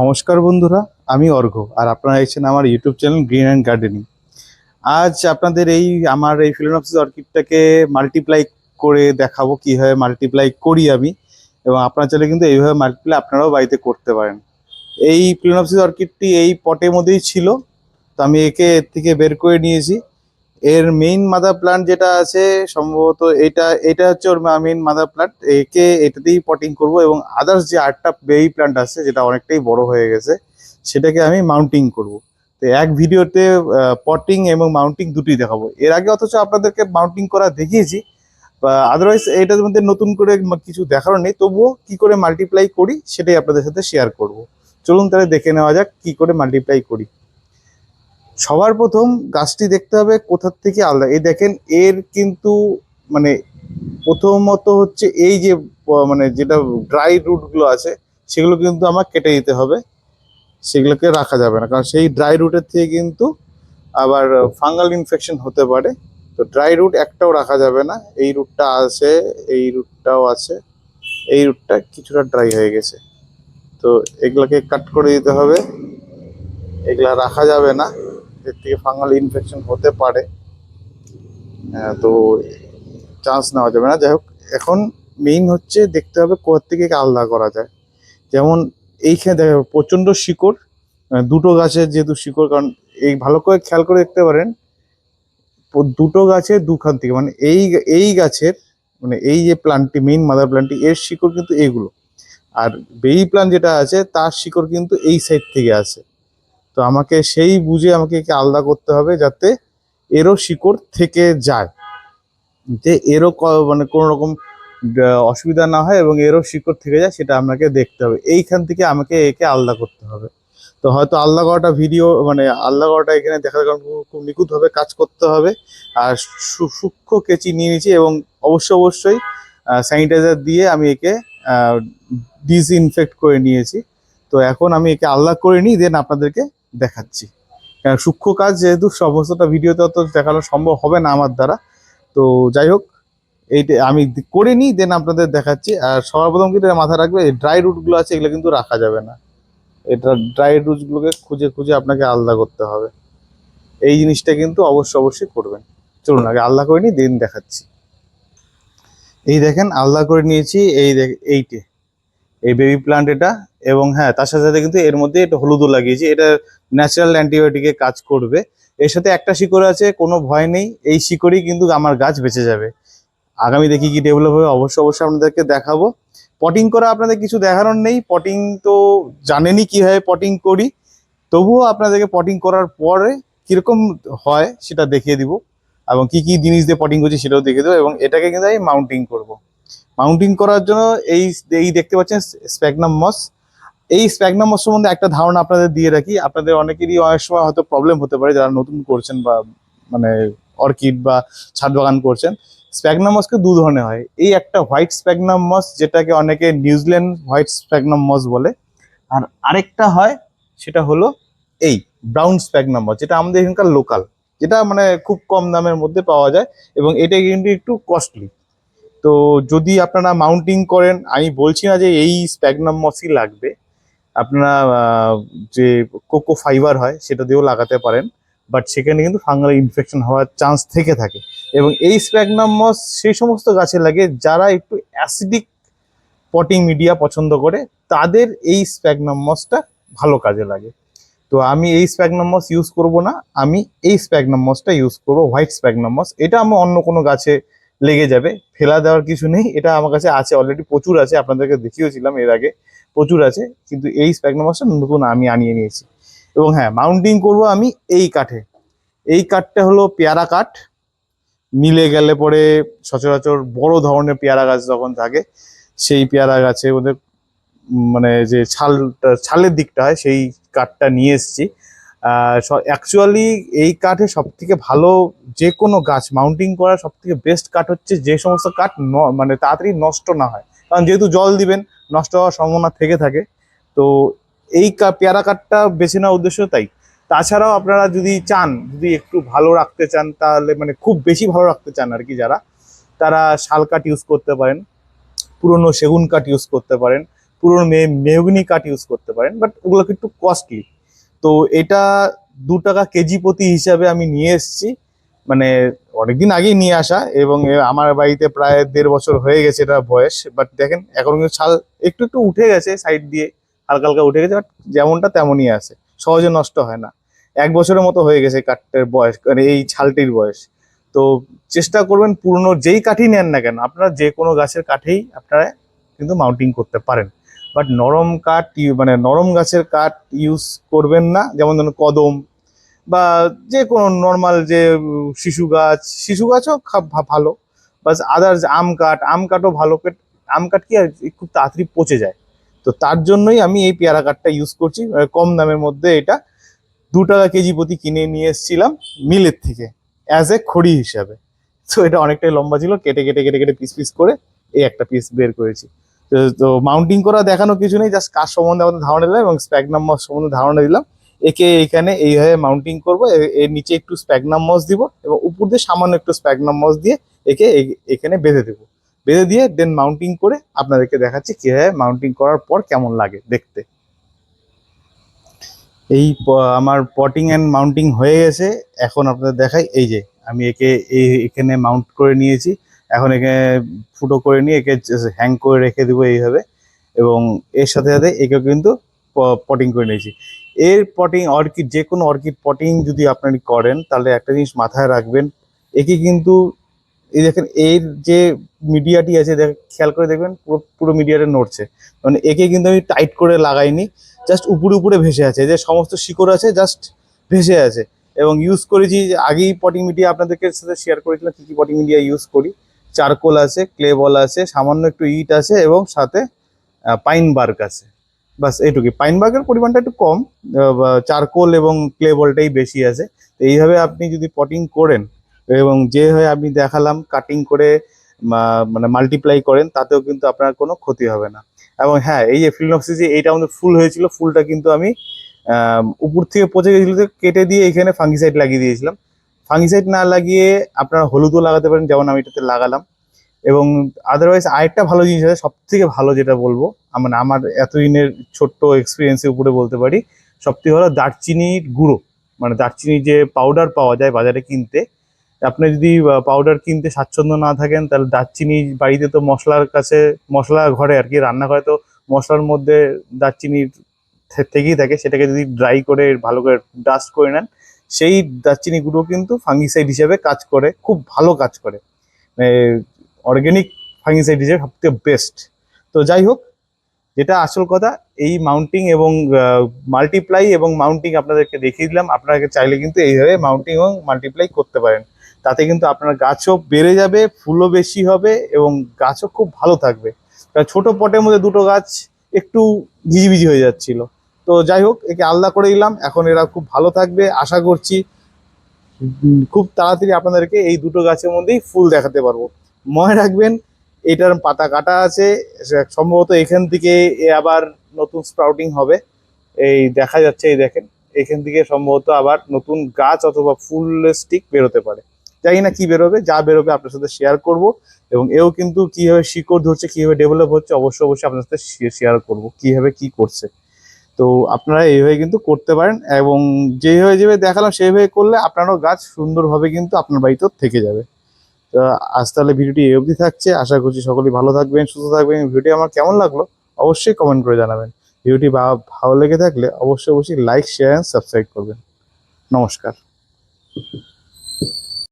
নমস্কার বন্ধুরা, আমি অর্ঘ্য আর আপনারা এসেছেন আমার YouTube channel green and gardening. আজ আপনাদের আমার এই ফিলোনপসিস অর্কিডটাকে মাল্টিপ্লাই করে দেখাবো কিভাবে মাল্টিপ্লাই করি আমি। এবং আপনার চাইলে কিন্তু এইভাবে মাল্টিপ্লাই আপনারাও বাড়িতে করতে পারেন। এই ফিলোনপসিস অর্কিডটি এই পটের মধ্যেই ছিল, তো আমি একে এর থেকে বের করে নিয়েছি। এর মেইন মাদার প্লান্ট যেটা আছে সম্ভবত এটা এটা হচ্ছে ওর মেইন মাদার প্লান্ট। একে এটাতেই পটিং করব এবং আদার্স যে আটটা বেবি প্লান্ট আছে যেটা অনেকটাই বড় হয়ে গেছে সেটাকে আমি মাউন্টিং করব। তো এক ভিডিওতে পটিং এবং মাউন্টিং দুটোই দেখাবো। এর আগে অথচ আপনাদেরকে মাউন্টিং করা দেখিয়েছি, আদারওয়াইজ এটার মধ্যে নতুন করে কিছু দেখারও নেই। তবুও কি করে মাল্টিপ্লাই করি সেটাই আপনাদের সাথে শেয়ার করব। চলুন তাহলে দেখে নেওয়া যাক কি করে মাল্টিপ্লাই করি। সবার প্রথম গাছটি দেখতে হবে কোথার থেকে আলাদা। এই দেখেন এর কিন্তু মানে প্রথমত হচ্ছে এই যে মানে যেটা ড্রাই রুট গুলো আছে সেগুলো কিন্তু আমার কেটে দিতে হবে। সেগুলোকে রাখা যাবে না, কারণ সেই ড্রাই রুটের থেকে কিন্তু আবার ফাঙ্গাল ইনফেকশন হতে পারে। তো ড্রাই রুট একটাও রাখা যাবে না। এই রুটটা আছে, এই রুটটাও আছে, এই রুটটা কিছুটা ড্রাই হয়ে গেছে। তো এগুলোকে কাট করে দিতে হবে, এগুলা রাখা যাবে না, এর থেকে ফাঙ্গাল ইনফেকশন হতে পারে। তো চান্স নেওয়া যাবে না। যাই হোক, এখন মেইন হচ্ছে দেখতে হবে কোথা থেকে আলাদা করা যায়। যেমন এইখানে দেখো প্রচণ্ড শিকড়, দুটো গাছের যেহেতু শিকড়, কারণ এই ভালো করে খেয়াল করে দেখতে পারেন দুটো গাছের দুখান থেকে মানে এই গাছের মানে এই যে প্লান্টটি মেইন মাদার প্লান্টটি এর শিকড় কিন্তু এগুলো, আর বেবি প্লান্ট যেটা আছে তার শিকড় কিন্তু এই সাইড থেকে আছে। তো আমাকে সেই বুঝে আমাকে একে আলাদা করতে হবে যাতে এরও শিকড় থেকে যায়, যে এরও মানে কোনো রকম অসুবিধা না হয় এবং এরও শিকড় থেকে যায়, সেটা আপনাকে দেখতে হবে। এইখান থেকে আমাকে একে আলাদা করতে হবে। তো হয়তো আলাদা করাটা ভিডিও মানে আলাদা করাটা এখানে দেখার কারণ খুব নিখুঁতভাবে কাজ করতে হবে। আর সূক্ষ্ম কেচি নিয়ে নিয়েছি এবং অবশ্যই স্যানিটাইজার দিয়ে আমি একে ডিসইনফেক্ট করে নিয়েছি। তো এখন আমি একে আলাদা করে নিই, দেন আপনাদেরকে দেখাচ্ছি। কারণ সূক্ষ্ম কাজ যেহেতু সমস্তটা ভিডিওতে অত দেখানো সম্ভব হবে না আমার দ্বারা। তো যাই হোক, এইটা আমি করে নিই, দেন আপনাদের দেখাচ্ছি। আর সবার প্রথম কিন্তু এটা মাথায় রাখবে, ড্রাই রুটগুলো আছে এগুলো কিন্তু রাখা যাবে না। এটা ড্রাই রুটগুলোকে খুঁজে খুঁজে আপনাকে আলাদা করতে হবে। এই জিনিসটা কিন্তু অবশ্যই করবেন। চলুন আগে আলাদা করে নিই, দেন দেখাচ্ছি। এই দেখেন আলাদা করে নিয়েছি। এইটে এই বেবি প্লান্ট এটা। এবং হ্যাঁ, তার সাথে সাথে কিন্তু এর মধ্যে এটা হলুদও লাগিয়েছি। এটা ন্যাচারাল অ্যান্টিবায়োটিকে কাজ করবে। এর সাথে একটা শিকড় আছে, কোনো ভয় নেই, এই শিকড়ই কিন্তু আমার গাছ বেঁচে যাবে। আগামী দেখি কি ডেভেলপ হবে, অবশ্যই আপনাদেরকে দেখাবো। পটিং করা আপনাদের কিছু দেখানোর নেই, পটিং তো জানেনই কিভাবে পটিং করি। তবুও আপনাদেরকে পটিং করার পরে কিরকম হয় সেটা দেখিয়ে দিব, এবং কি কি জিনিস দিয়ে পটিং করছি সেটাও দেখিয়ে দেবো। এবং এটাকে কিন্তু আমি মাউন্টিং করব। মাউন্টিং করার জন্য এই এই দেখতে পাচ্ছেন স্প্যাগনাম মস। এই স্প্যাগনাম মস সম্বন্ধে একটা ধারণা আপনাদের দিয়ে রাখি। আপনাদের অনেকেরই অনেক সময় হয়তো প্রবলেম হতে পারে যারা নতুন করছেন বা মানে অর্কিড বা ছাদ বাগান করছেন। স্প্যাগনাম মসকে দু ধরনের হয়। এই একটা হোয়াইট স্প্যাগনাম মস, যেটাকে অনেকে নিউজিল্যান্ড হোয়াইট স্প্যাগনাম মস বলে। আর আরেকটা হয় সেটা হলো এই ব্রাউন স্প্যাগনাম মস, যেটা আমাদের এখানকার লোকাল, যেটা মানে খুব কম দামের মধ্যে পাওয়া যায় এবং এটা কিন্তু একটু কস্টলি। তো যদি আপনারা মাউন্টিং করেন, আমি বলছি না যে এই স্প্যাগনাম মসই লাগবে। আপনারা যে কোকো ফাইবার হয় সেটা দিয়েও লাগাতে পারেন, বাট সেখানে কিন্তু ফাঙ্গাল ইনফেকশন হওয়ার চান্স থেকে থাকে। এবং এই স্প্যাগনাম মস সেই সমস্ত গাছে লাগে যারা একটু অ্যাসিডিক পটিং মিডিয়া পছন্দ করে, তাদের এই স্প্যাগনাম মসটা ভালো কাজে লাগে। তো আমি এই স্প্যাগনাম মস ইউজ করব না, আমি এই স্প্যাগনাম মসটা ইউজ করবো, হোয়াইট স্প্যাগনাম মস। এটা আমার অন্য কোনো গাছে লেগে যাবে, ফেলা দেওয়ার কিছু নেই। এটা আমার কাছে আছে অলরেডি, প্রচুর আছে, আপনাদেরকে দেখিয়েছিলাম এর আগে, প্রচুর আছে। কিন্তু এই স্প্যাগনাম মসটা নতুন আমি আনিয়ে নিয়েছি। এবং হ্যাঁ, মাউন্টিং করব আমি এই কাঠে। এই কাঠটা হলো পেয়ারা কাঠ। মিলে গেলে পরে সচরাচর বড় ধরনের পেয়ারা গাছ যখন থাকে, সেই পেয়ারা গাছে ওদের মানে যে ছালের দিকটা হয় সেই কাঠটা নিয়ে এসেছি। অ্যাকচুয়ালি এই কাঠে সব থেকে ভালো, যে কোনো গাছ মাউন্টিং করার সব থেকে বেস্ট কাঠ হচ্ছে যে সমস্ত কাঠ মানে তাড়াতাড়ি নষ্ট না হয়, কারণ যেহেতু জল দিবেন নষ্ট হওয়ার সম্ভাবনা থেকে থাকে। তো এই পেয়ারা কাঠটা বেছে নেওয়ার উদ্দেশ্য তাই। তাছাড়াও আপনারা যদি চান, যদি একটু ভালো রাখতে চান, তাহলে মানে খুব বেশি ভালো রাখতে চান আর কি যারা, তারা শাল কাঠ ইউজ করতে পারেন, পুরনো সেগুন কাঠ ইউজ করতে পারেন, পুরনো মেহগনি কাঠ ইউজ করতে পারেন, বাট ওগুলো একটু কস্টলি। তো এটা 2 টাকা কেজি প্রতি হিসাবে আমি নিয়ে এসেছি, মানে অনেকদিন আগেই নিয়ে আসা, এবং আমার বাড়িতে প্রায় 1.5 বছর হয়ে গেছে এটা বয়স। বাট দেখেন এখন কিন্তু ছাল একটু একটু উঠে গেছে, সাইড দিয়ে হালকা হালকা উঠে গেছে, বাট যেমনটা তেমনই আছে, সহজে নষ্ট হয় না। 1 বছরের মতো হয়ে গেছে কাঠটার বয়স, মানে এই ছালটির বয়স। তো চেষ্টা করবেন পুরনো যেই কাঠই নেন না কেন, আপনারা যে কোনো গাছের কাঠেই আপনারা কিন্তু মাউন্টিং করতে পারেন। বাট নরম কাঠ মানে নরম গাছের কাঠ ইউজ করবেন না, যেমন ধরুন কদম বা যে কোনো নর্মাল যে শিশু গাছও ভালো। বাস আদার্স আম কাঠও ভালো। আম কাঠ কি আর খুব তাড়াতাড়ি পচে যায়। তো তার জন্যই আমি এই পেয়ারা কাঠটা ইউজ করছি, কম দামের মধ্যে। এটা 2 টাকা কেজি প্রতি কিনে নিয়ে এসেছিলাম মিলের থেকে, অ্যাজ এ খড়ি হিসাবে। তো এটা অনেকটাই লম্বা ছিল, কেটে কেটে কেটে কেটে পিস পিস করে এই একটা পিস বের করেছি। তো মাউন্টিং করা দেখানো কিছু নেই, জাস্ট কাজ সম্বন্ধে আমাদের ধারণা দিলাম এবং স্প্যাগনাম মস সম্বন্ধে ধারণা দিলাম। একে এখানে এইভাবে মাউন্টিং করবো, এর নিচে একটু স্প্যাগনাম মস দিব এবং উপর দিয়ে সামান্য একটু স্প্যাগনাম মস দিয়ে একে এখানে বেঁধে দেবো। বেঁধে দিয়ে দেন মাউন্টিং করে আপনাদেরকে দেখাচ্ছি কিভাবে মাউন্টিং করার পর কেমন লাগে দেখতে। আমার পটিং অ্যান্ড মাউন্টিং হয়ে গেছে। এখন আপনাদের দেখাই, এই যে আমি একে এখানে মাউন্ট করে নিয়েছি। এখন এখানে ফুটো করে নিয়ে একে হ্যাং করে রেখে দেবো এইভাবে, এবং এর সাথে সাথে একেও কিন্তু পটিং করে নিয়েছি। এর পটিং অর্কিড, যে কোনো অর্কিড পটিং যদি আপনি করেন, তাহলে একটা জিনিস মাথায় রাখবেন, একে কিন্তু এই দেখেন এর যে মিডিয়াটি আছে, খেয়াল করে দেখবেন পুরো পুরো মিডিয়াটা নড়ছে। মানে একে কিন্তু আমি টাইট করে লাগাইনি, জাস্ট উপরে উপরে ভেসে আছে, যে সমস্ত শিকড় আছে জাস্ট ভেসে আছে। এবং ইউজ করেছি আগেই পটিং মিডিয়া আপনাদেরকে সাথে শেয়ার করেছিলাম কি কি পটিং মিডিয়া ইউজ করি। চারকোল আছে, ক্লে বল আছে, সামান্য একটু ইট আছে এবং সাথে পাইন বার্ক আছে। বাস এইটুকুই। পাইন বার্কের পরিমাণটা একটু কম, চারকোল এবং ক্লে বলটাই বেশি আছে। তো এইভাবে আপনি যদি পটিং করেন এবং যেভাবে আমি দেখালাম কাটিং করে মানে মাল্টিপ্লাই করেন, তাতেও কিন্তু আপনার কোনো ক্ষতি হবে না। এবং হ্যাঁ, এই যে ফিলোনক্সিস এইটা আমাদের ফুল হয়েছিল, ফুলটা কিন্তু আমি উপর থেকে পচে গেছিল, কেটে দিয়ে এখানে ফাঙ্গিসাইড লাগিয়ে দিয়েছিলাম। ফাঙ্গিসাইড না লাগিয়ে আপনারা হলুদও লাগাতে পারেন, যেমন আমি এটাতে লাগালাম। এবং আদারওয়াইজ আরেকটা ভালো জিনিস আছে, সব থেকে ভালো যেটা বলবো, মানে আমার এতদিনের ছোট্ট এক্সপিরিয়েন্সের উপরে বলতে পারি, সব থেকে ভালো দারচিনির গুঁড়ো। মানে দারচিনির যে পাউডার পাওয়া যায় বাজারে কিনতে, আপনি যদি পাউডার কিনতে স্বাচ্ছন্দ্য না থাকেন, তাহলে দারচিনি বাড়িতে তো মশলার কাছে, মশলা ঘরে আর কি, রান্নাঘরে তো মশলার মধ্যে দারচিনির থেকেই থাকে, সেটাকে যদি ড্রাই করে ভালো করে ডাস্ট করে নেন, সেই দারচিনি গুঁড়ো কিন্তু ফাঙ্গিসাইড হিসেবে কাজ করে, খুব ভালো কাজ করে। অর্গ্যানিক ফাঙ্গিসাইড হিসেবে সবথেকে বেস্ট। তো যাই হোক, যেটা আসল কথা, এই মাউন্টিং এবং মাল্টিপ্লাই এবং মাউন্টিং আপনাদেরকে দেখিয়ে দিলাম। আপনাকে চাইলে কিন্তু এইভাবে মাউন্টিং এবং মাল্টিপ্লাই করতে পারেন, তাতে কিন্তু আপনার গাছও বেড়ে যাবে, ফুলও বেশি হবে এবং গাছও খুব ভালো থাকবে। ছোট পটের মধ্যে 2টো গাছ একটু ঝিঝিবিঝি হয়ে যাচ্ছিল। তো যাই হোক, একে আলাদা করে দিলাম, এখন এরা খুব ভালো থাকবে আশা করছি। খুব তাড়াতাড়ি আপনাদেরকে এই 2টো গাছের মধ্যেই ফুল দেখাতে পারবো। মনে রাখবেন, এটার পাতা কাটা আছে, সম্ভবত এখান থেকে এ আবার নতুন স্প্রাউটিং হবে। এই দেখা যাচ্ছে, এই দেখেন, এখান থেকে সম্ভবত আবার নতুন গাছ অথবা ফুল স্টিক বেরোতে পারে। জানি না কি বেরোবে, যা বেরোবে আপনার সাথে শেয়ার করব। এবং এও কিন্তু কিভাবে শিকড় ধরছে, কিভাবে ডেভেলপ হচ্ছে, অবশ্যই অবশ্যই আপনার সাথে শেয়ার করব কিভাবে কি করছে। তো আপনারা এইভাবে কিন্তু করতে পারেন, এবং যেভাবে যেভাবে দেখালাম সেইভাবে করলে আপনারও গাছ সুন্দরভাবে কিন্তু আপনার বাড়িতেও থেকে যাবে। তো আজ তাহলে ভিডিওটি এই অবধি থাকছে, আশা করছি সকলেই ভালো থাকবেন, সুস্থ থাকবেন। ভিডিওটি আমার কেমন লাগলো অবশ্যই কমেন্ট করে জানাবেন। ভিডিওটি ভালো লেগে থাকলে অবশ্যই অবশ্যই লাইক, শেয়ার অ্যান্ড সাবস্ক্রাইব করবেন। নমস্কার।